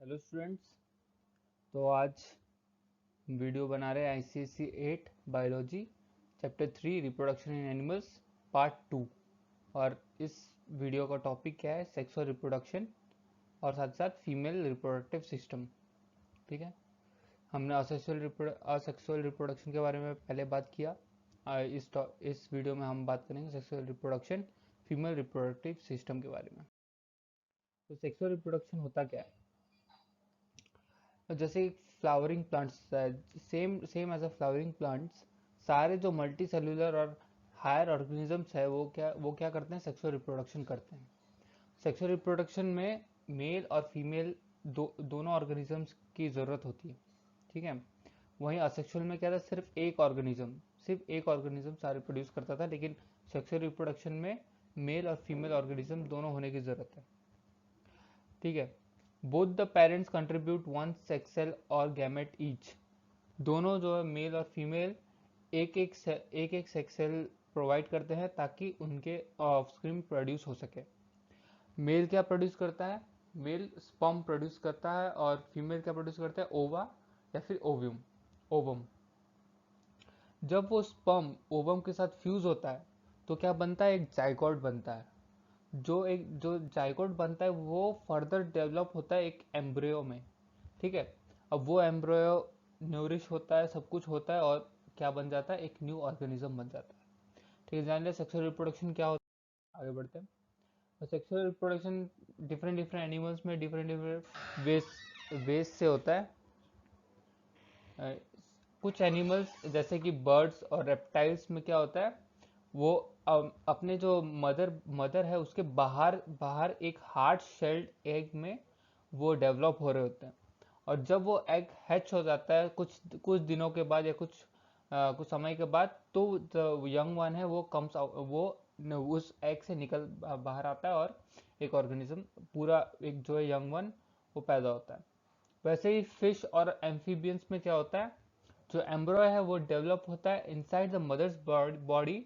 Hello students. तो आज video बना रहे हैं ICSE 8 biology chapter 3 reproduction in animals part 2। और इस वीडियो का टॉपिक क्या है? सेक्सुअल रिप्रोडक्शन और साथ साथ फीमेल रिप्रोडक्टिव सिस्टम। ठीक है, हमने असेक्सुअल रिप्रोडक्शन के बारे में पहले बात किया। इस वीडियो में हम बात करेंगे sexual reproduction female reproductive system के बारे में। तो सेक्सुअल रिप्रोडक्शन होता क्या है? जैसे flowering plants, same same as a flowering plants, सारे जो मल्टी सेल्यूलर और हायर ऑर्गेनिजम्स है वो क्या करते हैं? सेक्सुअल रिप्रोडक्शन करते हैं। सेक्सुअल रिप्रोडक्शन में मेल और फीमेल दोनों ऑर्गेनिजम्स की ज़रूरत होती है। ठीक है, वहीं असेक्सुअल में क्या था? सिर्फ एक ऑर्गेनिज्म सारे प्रोड्यूस करता था, लेकिन सेक्सुअल रिप्रोडक्शन में मेल और फीमेल ऑर्गेनिज्म दोनों होने की ज़रूरत है। ठीक है, both the parents contribute one sex cell और गैमेट ईच। दोनों जो है मेल और फीमेल एक एक सेक्स सेल प्रोवाइड करते हैं ताकि उनके ऑफस्प्रिंग प्रोड्यूस हो सके। मेल क्या प्रोड्यूस करता है? मेल स्पर्म प्रोड्यूस करता है और फीमेल क्या प्रोड्यूस करता है? ओवा या फिर ओवम। जब वो स्पर्म ओवम के साथ फ्यूज होता है तो क्या बनता है? एक जाइगोट बनता है। जो जाइगोट बनता है वो फर्दर डेवलप होता है एक एम्ब्रियो में। ठीक है, अब वो एम्ब्रियो न्यूरिश होता है, सब कुछ होता है और क्या बन जाता है? एक न्यू ऑर्गेनिज्म बन जाता है। ठीक है, जान लिया सेक्सुअल रिप्रोडक्शन क्या होता है। आगे बढ़ते हैं। Sexual reproduction different different animals में डिफरेंट डिफरेंट वेज से होता है। अ, कुछ एनिमल्स जैसे कि बर्ड्स और रेप्टाइल्स में क्या होता है? वो अपने जो मदर है उसके बाहर बाहर एक हार्ड शेल्ड एग में वो डेवलप हो रहे होते हैं। और जब वो एग हैच हो जाता है कुछ कुछ दिनों के बाद या कुछ समय के बाद, तो जो यंग वन है वो उस एग से निकल बाहर आता है और एक ऑर्गेनिज्म पूरा एक जो है यंग वन वो पैदा होता है। वैसे ही फिश और एम्फीबियंस में क्या होता है? जो एम्ब्रॉय है वो डेवलप होता है इनसाइड द मदर्स बॉडी,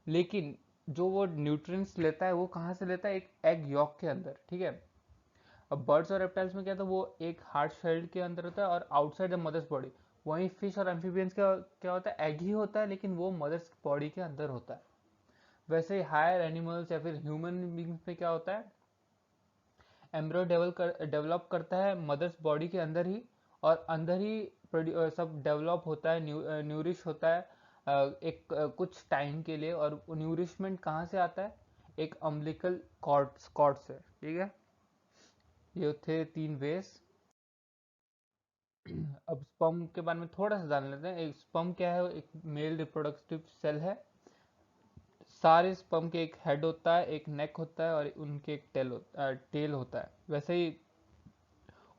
लेकिन जो वो न्यूट्रिएंट्स लेता है वो कहाँ से लेता है? एक एग यॉक के अंदर। ठीक है, अब बर्ड्स और रेप्टाइल्स में क्या था? वो एक हार्ड शेल्ड के अंदर होता है और आउटसाइड द मदर्स बॉडी। वहीं फिश और एम्फीबियंस का क्या होता है? एग ही होता है लेकिन वो मदर्स बॉडी के अंदर होता है। वैसे ही हायर एनिमल्स या फिर ह्यूमन बींग्स में क्या होता है? एम्ब्रियो डेवलप करता है मदर्स बॉडी के अंदर ही, और अंदर ही सब डेवलप होता है, न्यूरिश होता है कुछ टाइम के लिए। और न्यूरिशमेंट कहाँ से आता है? एक अम्बिलिकल कॉर्ड से। ठीक है, ये थे 3 वेज। अब स्पर्म के बारे में थोड़ा सा जान लेते हैं। एक स्पर्म क्या है? एक मेल रिप्रोडक्टिव सेल है। सारे स्पर्म के एक हेड होता है, एक नेक होता है और उनके एक टेल होता है। वैसे ही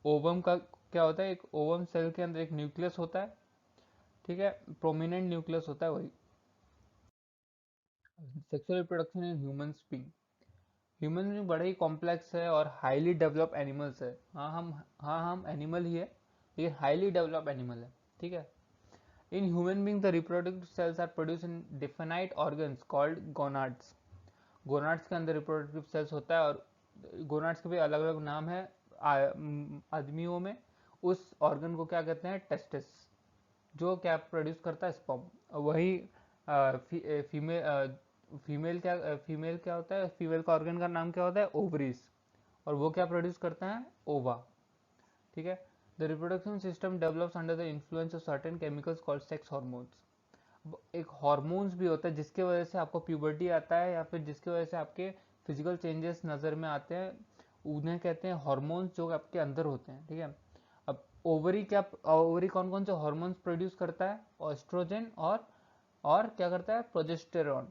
ओवम का क्या होता है? एक ओवम सेल के अंदर एक न्यूक्लियस होता है। ठीक है, प्रोमिनेंट न्यूक्लियस होता है वही। Sexual reproduction in human being बड़े ही कॉम्प्लेक्स है और हाईली डेवलप एनिमल्स है। हाँ हम एनिमल ही है, लेकिन हाईली डेवलप एनिमल है। ठीक है, in human being the reproductive cells are produce in definite organs called gonads. Gonads के अंदर रिप्रोडक्टिव सेल्स होता है और गोनाड्स के भी अलग अलग नाम है। आदमियों में उस ऑर्गन को क्या कहते हैं? टेस्टिस, जो क्या प्रोड्यूस करता है? स्पर्म। वही फीमेल क्या होता है? फीमेल का ऑर्गन का नाम क्या होता है? ओवरीज, और वो क्या प्रोड्यूस करते हैं? ओवा। ठीक है, the reproduction system develops under the influence of certain chemicals called sex hormones. एक हॉर्मोन्स भी होता है जिसके वजह से आपको प्यूबर्टी आता है या फिर जिसकी वजह से आपके फिजिकल चेंजेस नज़र में आते हैं, उन्हें कहते हैं हॉर्मोन्स, जो आपके अंदर होते हैं। ठीक है, अब ओवरी कौन कौन से हॉर्मोन्स प्रोड्यूस करता है? एस्ट्रोजन और क्या करता है? प्रोजेस्टेरॉन।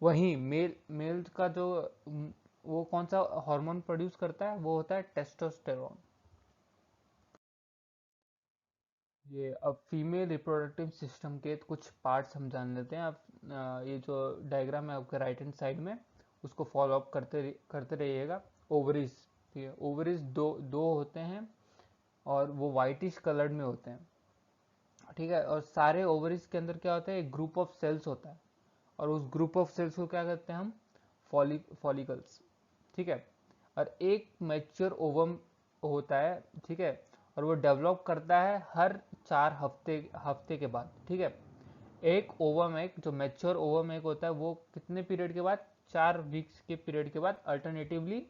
वहीं मेल का जो वो कौन सा हार्मोन प्रोड्यूस करता है? वो होता है टेस्टोस्टेरोन। ये अब फीमेल रिप्रोडक्टिव सिस्टम के कुछ पार्ट्स हम जान लेते हैं। आप ये जो डायग्राम है आपके राइट हैंड साइड में, उसको फॉलो अप करते रहिएगा। ओवरीज, ठीक है, ओवरीज दो दो होते हैं और वो वाइटिश कलर्ड में होते हैं। ठीक है, और सारे ओवरीज के अंदर क्या होता है? एक ग्रुप ऑफ सेल्स होता है और उस ग्रुप ऑफ सेल्स को क्या कहते हैं हम? फॉलिकल्स। ठीक है, और एक मैच्योर ओवम होता है, ठीक है, और वो डेवलप करता है हर 4 हफ्ते के बाद, ठीक है। एक ओवम एग, जो मैच्योर ओवम एग होता है, वो कितने पीरियड के बाद, 4 वीक्स के पीरियड के बाद अल्टरनेटिवली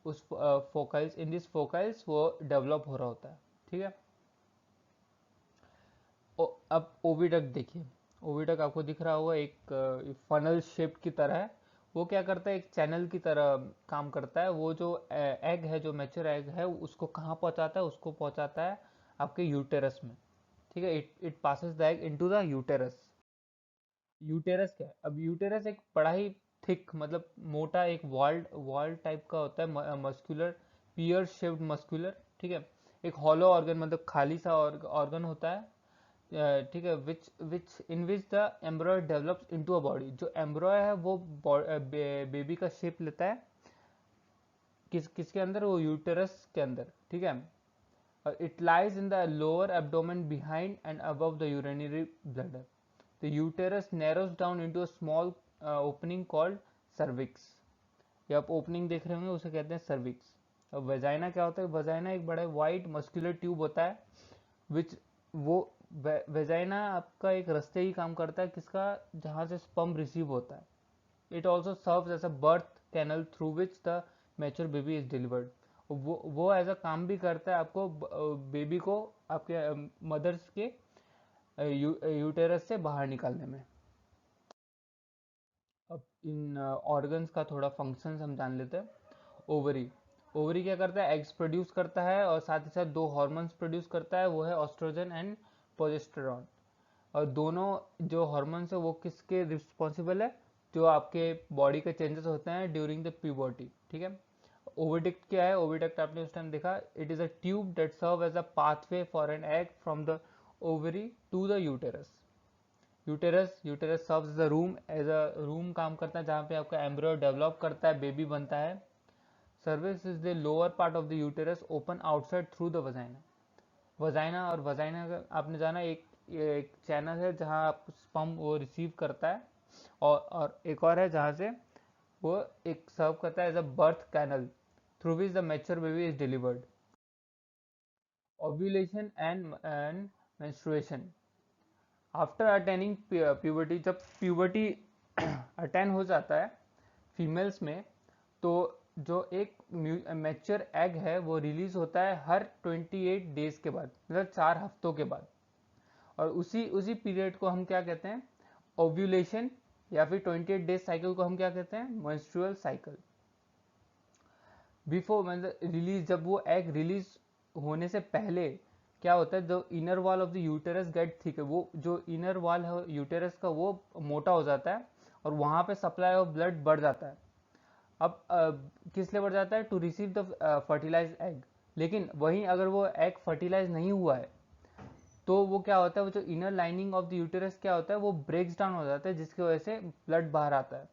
उस फोकल्स, इन दिस फोकल्स वो डेवलप हो रहा होता है, ठीक है। अब ओविडक्ट देखिए, ओविडक्ट आपको दिख रहा होगा, एक फनल शेप की तरह है। वो क्या करता है, एक चैनल की तरह काम करता है। वो जो एग है, जो मैच्योर एग है, उसको कहाँ पहुँचाता है, उसको पहुँचाता है आपके यूटेरस में, ठीक है। It it passes the egg into the uterus. Uterus क्या है, अब यूटेरस एक बड़ा ही थिक, मतलब मोटा, एक वॉल वॉल टाइप का होता है, मस्कुलर, पियर शेप्ड मस्कुलर, ठीक है। एक हॉलो ऑर्गन, मतलब खाली सा ऑर्गन होता है, ठीक है, which which in which the embryo develops into a body. जो एम्ब्रॉय है वो बेबी का शेप लेता है, किसके अंदर, वो यूटेरस के अंदर, ठीक है। It lies in the lower abdomen behind and above the urinary bladder. The uterus narrows down into a small opening called cervix. ये आप ओपनिंग देख रहे होंगे, उसे कहते हैं सर्विक्स। अब वेजाइना क्या होता है, वेजाइना एक बड़ा वाइट मस्कुलर ट्यूब होता है, विच वो वेजाइना आपका एक रास्ते ही काम करता है, किसका, जहाँ से स्पर्म रिसीव होता है। It also serves as a birth canal through which the mature baby is delivered. वो एज अ काम भी करता है आपको, बेबी को आपके मदर्स के यूटेरस से बाहर निकालने में। अब इन ऑर्गन्स का थोड़ा फंक्शन हम जान लेते हैं। ओवरी, ओवरी क्या करता है, एग्स प्रोड्यूस करता है, और साथ ही साथ 2 हार्मोन्स प्रोड्यूस करता है, वो है ऑस्ट्रोजन एंड प्रोजेस्टेरॉन। और दोनों जो हार्मोन्स है वो किसके रिस्पॉन्सिबल है, जो आपके बॉडी के चेंजेस होते हैं ड्यूरिंग द प्यूबर्टी, ठीक है। ओविडक्ट क्या है, ओविडक्ट आपने उस टाइम देखा, it is a tube that serve as a pathway for an egg from the ovary to the uterus. Uterus serves as a room, काम करता है, जहाँ पे आपका एम्ब्रियो डेवलप करता है, बेबी बनता है। Service is the lower part of the uterus open outside through the vagina. Vagina, और वजाइना का आपने जाना, एक चैनल है जहाँ आप स्पर्म वो रिसीव करता है, और एक और है जहाँ से वो एक सर्व करता है as a birth canal through which the mature baby is delivered. Ovulation and menstruation. After attaining puberty, जब प्यूबर्टी अटेन हो जाता है फीमेल्स में, तो जो एक मैच्योर एग है वो रिलीज होता है हर 28 डेज के बाद, मतलब 4 हफ्तों के बाद। और उसी उसी पीरियड को हम क्या कहते हैं, ओव्यूलेशन, या फिर 28 डेज साइकिल को हम क्या कहते हैं, मेंस्ट्रुअल साइकिल। बिफोर, मतलब रिलीज, जब वो एग रिलीज होने से पहले क्या होता है, जो inner wall of the uterus get thick है, वो जो इनर वॉल है यूटेरस का वो मोटा हो जाता है, और वहाँ पे सप्लाई ऑफ ब्लड बढ़ जाता है। अब किस लिए बढ़ जाता है, to receive the fertilize egg. लेकिन वहीं अगर वो एग फर्टिलाइज नहीं हुआ है, तो वो क्या होता है, वो जो inner lining of the uterus क्या होता है, वो ब्रेक्स डाउन हो जाता है, जिसकी वजह से ब्लड बाहर आता है।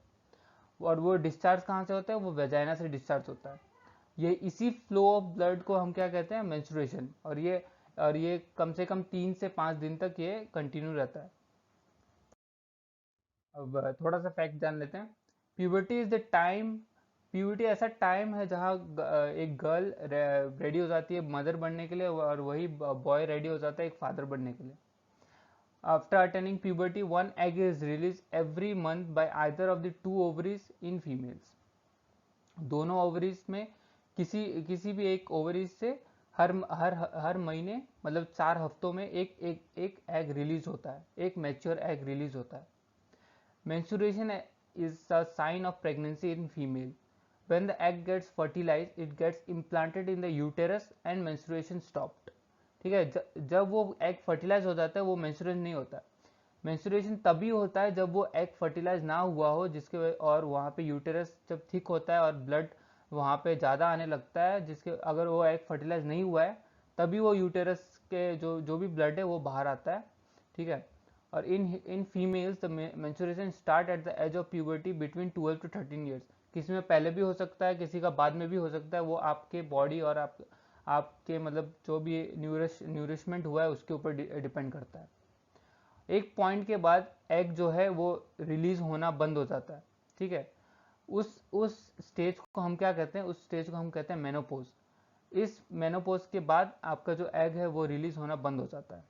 और वो डिस्चार्ज कहाँ से होता है, वो वेजाइना से डिस्चार्ज होता है। ये इसी फ्लो ऑफ ब्लड को हम क्या कहते हैं, मेंस्ट्रुएशन। और ये कम से कम 3 से 5 दिन तक ये कंटिन्यू रहता है। अब थोड़ा सा फैक्ट जान लेते हैं। Puberty is the time, puberty ऐसा टाइम है जहाँ एक गर्ल रेडी हो जाती है मदर बनने के लिए, और वही बॉय रेडी हो जाता है एक फादर बनने के लिए। After attaining puberty, one egg is release every month by either of the two ovaries in females. दोनों ओवरीज में किसी किसी भी एक ओवरीज से हर हर हर महीने, मतलब 4 हफ्तों में एक एग रिलीज होता है, एक मैच्योर एग रिलीज होता है। Menstruation is a sign of pregnancy in female. When the egg gets fertilized, it gets implanted in the uterus and menstruation stopped. ठीक है, जब वो एग फर्टिलाइज हो जाता है वो मेंस्ट्रुएशन नहीं होता। मेंस्ट्रुएशन तभी होता है जब वो एग फर्टिलाइज ना हुआ हो, और वहाँ पे यूटेरस जब थिक होता है और ब्लड वहाँ पे ज़्यादा आने लगता है, जिसके अगर वो एग फर्टिलाइज नहीं हुआ है, तभी वो यूटेरस के जो जो भी ब्लड है वो बाहर आता है, ठीक है। और in females the menstruation start at the age of puberty between 12 to 13 years. किसी में पहले भी हो सकता है, किसी का बाद में भी हो सकता है, वो आपके बॉडी और आपके मतलब जो भी न्यूरिशमेंट हुआ है उसके ऊपर डिपेंड करता है। एक पॉइंट के बाद एग जो है वो रिलीज होना बंद हो जाता है, ठीक है। उस स्टेज को हम क्या कहते हैं, उस स्टेज को हम कहते हैं मेनोपोज। इस मेनोपॉज के बाद आपका जो एग है वो रिलीज होना बंद हो जाता है।